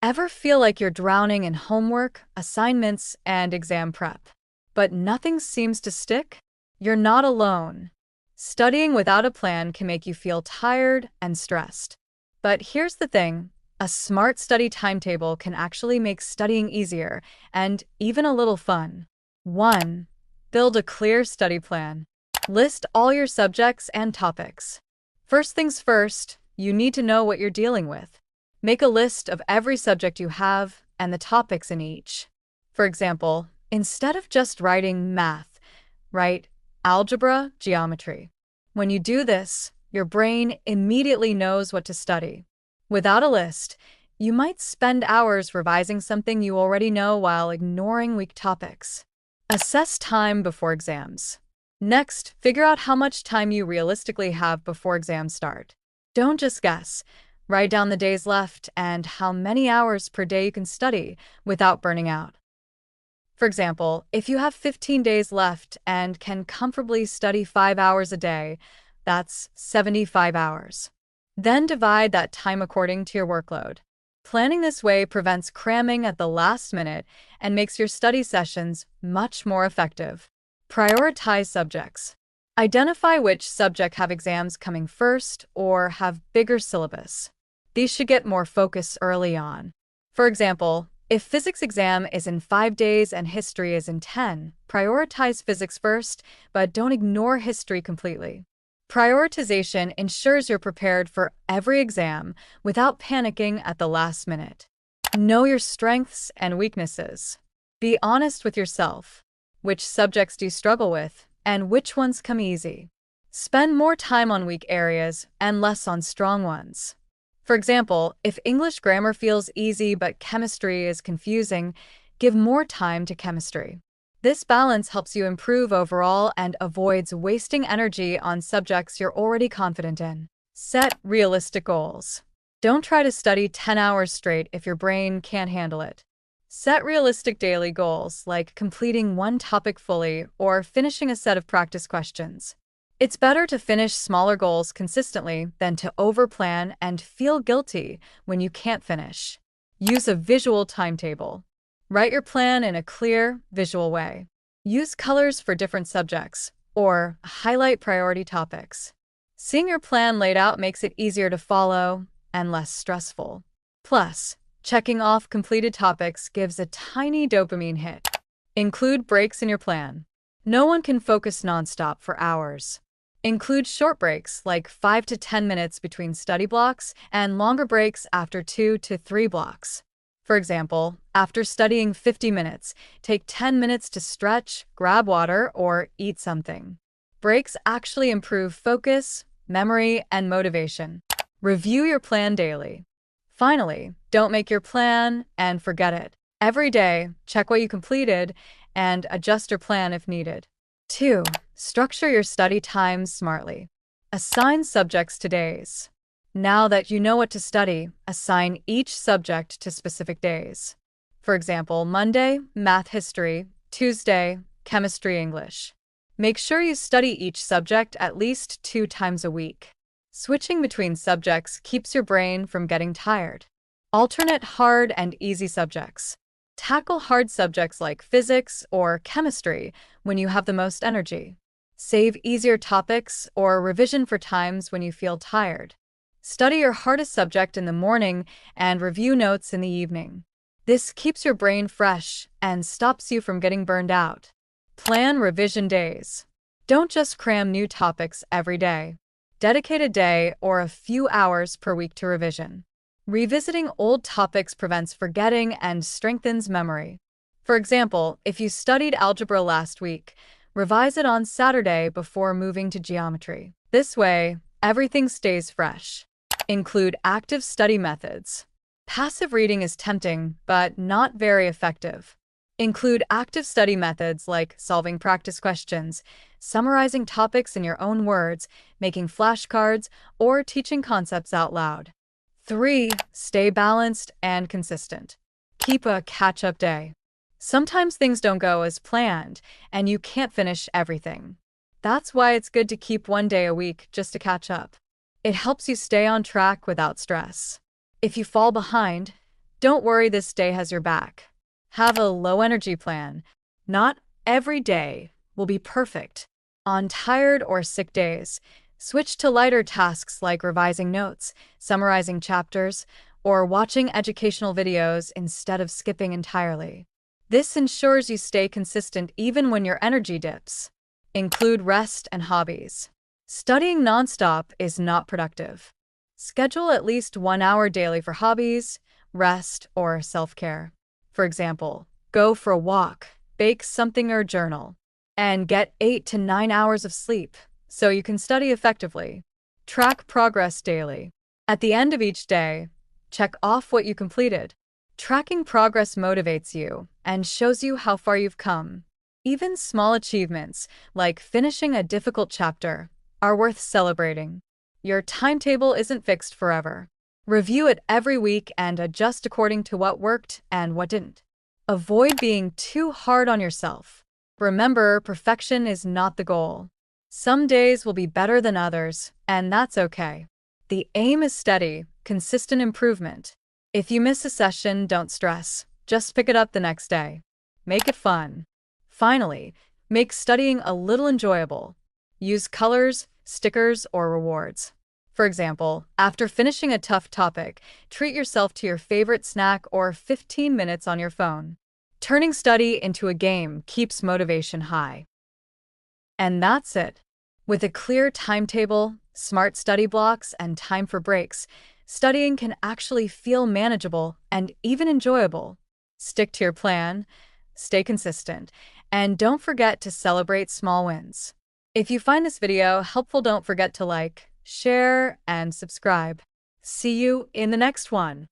Ever feel like you're drowning in homework, assignments, and exam prep, but nothing seems to stick? You're not alone. Studying without a plan can make you feel tired and stressed. But here's the thing, a smart study timetable can actually make studying easier and even a little fun. 1. Build a clear study plan. List all your subjects and topics. First things first, you need to know what you're dealing with. Make a list of every subject you have and the topics in each. For example, instead of just writing math, write algebra, geometry. When you do this, your brain immediately knows what to study. Without a list, you might spend hours revising something you already know while ignoring weak topics. Assess time before exams. Next, figure out how much time you realistically have before exams start. Don't just guess. Write down the days left and how many hours per day you can study without burning out. For example, if you have 15 days left and can comfortably study 5 hours a day, that's 75 hours. Then divide that time according to your workload. Planning this way prevents cramming at the last minute and makes your study sessions much more effective. Prioritize subjects. Identify which subjects have exams coming first or have bigger syllabus. These should get more focus early on. For example, if physics exam is in 5 days and history is in 10, prioritize physics first, but don't ignore history completely. Prioritization ensures you're prepared for every exam without panicking at the last minute. Know your strengths and weaknesses. Be honest with yourself. Which subjects do you struggle with, and which ones come easy? Spend more time on weak areas and less on strong ones. For example, if English grammar feels easy but chemistry is confusing, give more time to chemistry. This balance helps you improve overall and avoids wasting energy on subjects you're already confident in. Set realistic goals. Don't try to study 10 hours straight if your brain can't handle it. Set realistic daily goals like completing one topic fully or finishing a set of practice questions. It's better to finish smaller goals consistently than to overplan and feel guilty when you can't finish. Use a visual timetable. Write your plan in a clear, visual way. Use colors for different subjects, or highlight priority topics. Seeing your plan laid out makes it easier to follow and less stressful. Plus, checking off completed topics gives a tiny dopamine hit. Include breaks in your plan. No one can focus nonstop for hours. Include short breaks like 5 to 10 minutes between study blocks and longer breaks after 2 to 3 blocks. For example, after studying 50 minutes, take 10 minutes to stretch, grab water, or eat something. Breaks actually improve focus, memory, and motivation. Review your plan daily. Finally, don't make your plan and forget it. Every day, check what you completed and adjust your plan if needed. 2. Structure your study times smartly. Assign subjects to days. Now that you know what to study, assign each subject to specific days. For example, Monday, Math History, Tuesday, Chemistry English. Make sure you study each subject at least 2 times a week. Switching between subjects keeps your brain from getting tired. Alternate hard and easy subjects. Tackle hard subjects like physics or chemistry when you have the most energy. Save easier topics or revision for times when you feel tired. Study your hardest subject in the morning and review notes in the evening. This keeps your brain fresh and stops you from getting burned out. Plan revision days. Don't just cram new topics every day. Dedicate a day or a few hours per week to revision. Revisiting old topics prevents forgetting and strengthens memory. For example, if you studied algebra last week, revise it on Saturday before moving to geometry. This way, everything stays fresh. Include active study methods. Passive reading is tempting, but not very effective. Include active study methods like solving practice questions, summarizing topics in your own words, making flashcards, or teaching concepts out loud. 3. Stay balanced and consistent. Keep a catch-up day. Sometimes things don't go as planned, and you can't finish everything. That's why it's good to keep one day a week just to catch up. It helps you stay on track without stress. If you fall behind, Don't worry, this day has your back. Have a low-energy plan. Not every day will be perfect. On tired or sick days, switch to lighter tasks like revising notes, summarizing chapters, or watching educational videos instead of skipping entirely. This ensures you stay consistent even when your energy dips. Include rest and hobbies. Studying nonstop is not productive. Schedule at least 1 hour daily for hobbies, rest, or self-care. For example, go for a walk, bake something, or journal. And get 8 to 9 hours of sleep so you can study effectively. Track progress daily. At the end of each day, check off what you completed. Tracking progress motivates you and shows you how far you've come. Even small achievements, like finishing a difficult chapter, are worth celebrating. Your timetable isn't fixed forever. Review it every week and adjust according to what worked and what didn't. Avoid being too hard on yourself. Remember, perfection is not the goal. Some days will be better than others, and that's okay. The aim is steady, consistent improvement. If you miss a session, don't stress. Just pick it up the next day. Make it fun. Finally, make studying a little enjoyable. Use colors, stickers, or rewards. For example, after finishing a tough topic, treat yourself to your favorite snack or 15 minutes on your phone. Turning study into a game keeps motivation high. And that's it. With a clear timetable, smart study blocks, and time for breaks, studying can actually feel manageable and even enjoyable. Stick to your plan, stay consistent, and don't forget to celebrate small wins. If you find this video helpful, don't forget to like, share, and subscribe. See you in the next one.